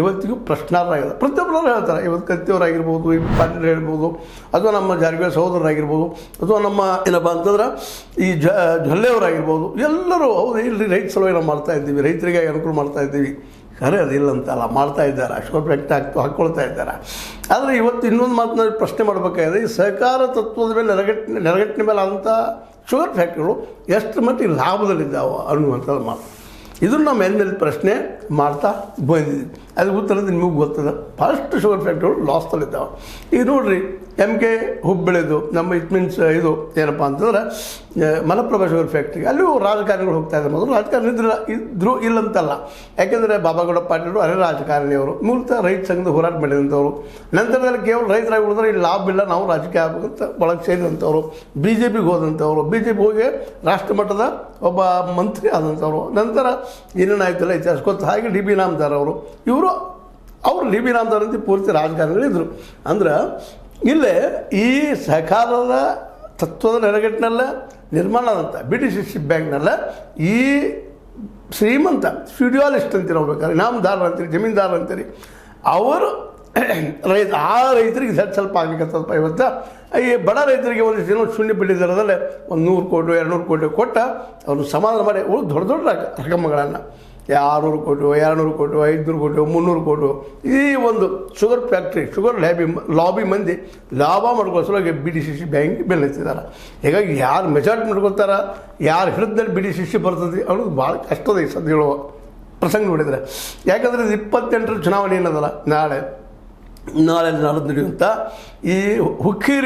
ಇವತ್ತಿಗೂ ಪ್ರಶ್ನಾರ್ಹರಾಗಿದೆ. ಪ್ರತಿಯೊಬ್ಬರು ಹೇಳ್ತಾರೆ. ಇವತ್ತು ಕತ್ತಿಯವರಾಗಿರ್ಬೋದು, ಈ ಪಾಟೀಲ್ ಹೇಳ್ಬೋದು, ಅಥವಾ ನಮ್ಮ ಜಾರಕಿಹೊಳಿ ಸಹೋದರರಾಗಿರ್ಬೋದು, ಅಥವಾ ನಮ್ಮ ಏನಪ್ಪ ಅಂತಂದ್ರೆ ಈ ಜೊಲ್ಲೆಯವರಾಗಿರ್ಬೋದು, ಎಲ್ಲರೂ ಹೌದು ಇಲ್ಲಿ ರೈತ ಸಲುವಾಗಿ ನಾವು ಮಾಡ್ತಾ ಇದ್ದೀವಿ, ರೈತರಿಗೆ ಅನುಕೂಲ ಮಾಡ್ತಾ ಇದ್ದೀವಿ. ಖರೆ ಅದಿಲ್ಲ ಅಂತಲ್ಲ, ಮಾಡ್ತಾ ಇದ್ದಾರೆ, ಶುಗರ್ ಫ್ಯಾಕ್ಟ್ರಿ ಹಾಕ್ಕೊಳ್ತಾ ಇದ್ದಾರೆ. ಆದರೆ ಇವತ್ತು ಇನ್ನೊಂದು ಮಾತನ್ನ ಪ್ರಶ್ನೆ ಮಾಡಬೇಕಾಗಿದೆ, ಈ ಸಹಕಾರ ತತ್ವದ ಮೇಲೆ ನೆರಗಟ್ಟಿನ ಮೇಲೆ ಆದಂಥ ಶುಗರ್ ಫ್ಯಾಕ್ಟ್ರಿಗಳು ಎಷ್ಟು ಮಟ್ಟಿಗೆ ಲಾಭದಲ್ಲಿದ್ದಾವೆ ಅನ್ನುವಂಥದ್ದು ಮಾತು. ಇದನ್ನು ನಾವು ಮೇಲೆ ಪ್ರಶ್ನೆ ಮಾಡ್ತಾ ಬಂದಿದ್ದೀವಿ. ಅದಕ್ಕೆ ಉತ್ತರದ ನಿಮಗೆ ಗೊತ್ತದ, ಫಸ್ಟ್ ಶುಗರ್ ಫ್ಯಾಕ್ಟ್ರಿಗಳು ಲಾಸ್ದಲ್ಲಿದ್ದಾವೆ. ಈಗ ನೋಡಿರಿ, MK ಹುಬ್ಬಳ್ಳಿದು ನಮ್ಮ ಇಟ್ ಮೀನ್ಸ್ ಇದು ಏನಪ್ಪ ಅಂತಂದ್ರೆ ಮಲಪ್ರಭಾ ಶುಗರ್ ಫ್ಯಾಕ್ಟ್ರಿಗೆ ಅಲ್ಲೂ ರಾಜಕಾರಣಿಗಳು ಹೋಗ್ತಾ ಇದ್ದಾರೆ. ಮೊದಲು ರಾಜಕಾರಣಿ ಇದ್ದರು ಇಲ್ಲಂತಲ್ಲ, ಯಾಕೆಂದರೆ ಬಾಬಾಗೌಡ ಪಾಟೀಲರು ಅರೆ ರಾಜಕಾರಣಿಯವರು, ಮೂಲತಃ ರೈತ ಸಂಘದ ಹೋರಾಟ ಮಾಡಿದಂಥವ್ರು. ನಂತರದಲ್ಲಿ ಕೇವಲ ರೈತರಾಗಿ ಉಳಿದ್ರೆ ಇಲ್ಲಿ ಲಾಭ ಇಲ್ಲ, ನಾವು ರಾಜಕೀಯ ಆಗಬೇಕಂತ ಒಳಗೆ ಸೇರಿದಂಥವ್ರು, BJPಗೆ ಹೋದಂಥವ್ರು, BJP ಹೋಗಿ ರಾಷ್ಟ್ರ ಮಟ್ಟದ ಒಬ್ಬ ಮಂತ್ರಿ ಆದಂಥವ್ರು. ನಂತರ ಏನೇನಾಯ್ತಲ್ಲ ಇತಿಹಾಸ ಗೊತ್ತು. ಹಾಗೆ DB ನಾಮದಾರ್ ಅವರು, ಅವರು DB ನಾಮದಾರ್ ಅಂತ ಪೂರ್ತಿ ರಾಜಕಾರಣಿಗಳಿದ್ದರು. ಅಂದ್ರೆ ಇಲ್ಲೇ ಈ ಸಹಕಾರದ ತತ್ವದ ನೆರಗಟ್ಟಿನಲ್ಲ ನಿರ್ಮಾಣ ಆದಂಥ BDCC ಬ್ಯಾಂಕ್ನಲ್ಲ ಈ ಶ್ರೀಮಂತ ಫ್ಯೂಡಿಯಾಲಿಸ್ಟ್ ಅಂತೀರಿ, ಹೋಗ್ಬೇಕಾದ್ರೆ ನಾಮದಾರ ಅಂತೀರಿ, ಜಮೀನ್ದಾರ ಅಂತೀರಿ, ಅವರು ರೈತರಿಗೆ ಸ್ವಲ್ಪ ಆಗ್ಲಿಕ್ಕತ್ತಪ್ಪ. ಇವತ್ತು ಈ ಬಡ ರೈತರಿಗೆ ಒಂದಿಷ್ಟು ಏನೋ ಶೂನ್ಯ ಬಡ್ಡಿ ದರದಲ್ಲೇ ಒಂದು 100 ಕೋಟಿ 200 ಕೋಟಿ ಕೊಟ್ಟ ಅವ್ರನ್ನ ಸಮಾಧಾನ ಮಾಡಿ ದೊಡ್ಡ ದೊಡ್ಡ ರಕಮಗಳನ್ನು 600 ಕೋಟಿ 200 ಕೋಟಿ 500 ಕೋಟಿ 300 ಕೋಟಿ ಈ ಒಂದು ಶುಗರ್ ಫ್ಯಾಕ್ಟ್ರಿ ಶುಗರ್ ಲಾಬಿ ಮಂದಿ ಲಾಭ ಮಾಡ್ಕೊಳ್ಳೋಸಲುವಾಗಿ BDCC ಬ್ಯಾಂಕ್ ಬೆಲೆ ಎತ್ತಿದ್ದಾರೆ. ಹೀಗಾಗಿ ಯಾರು ಮೆಜಾರಿಟಿ ಮಾಡ್ಕೊಳ್ತಾರ, ಯಾರು ಹಿಡಿದಲ್ಲಿ BDCC ಬರ್ತದೆ ಅನ್ನೋದು ಭಾಳ ಕಷ್ಟದ ಈ ಸದ್ಯ ಹೇಳುವ ಪ್ರಸಂಗ ನೋಡಿದರೆ. ಯಾಕಂದರೆ ಇದು 28ರ ಚುನಾವಣೆ ಏನದಲ್ಲ, ನಾಳೆ ನಡೆಯುವಂಥ ಈ ಹುಕ್ಕೇರಿ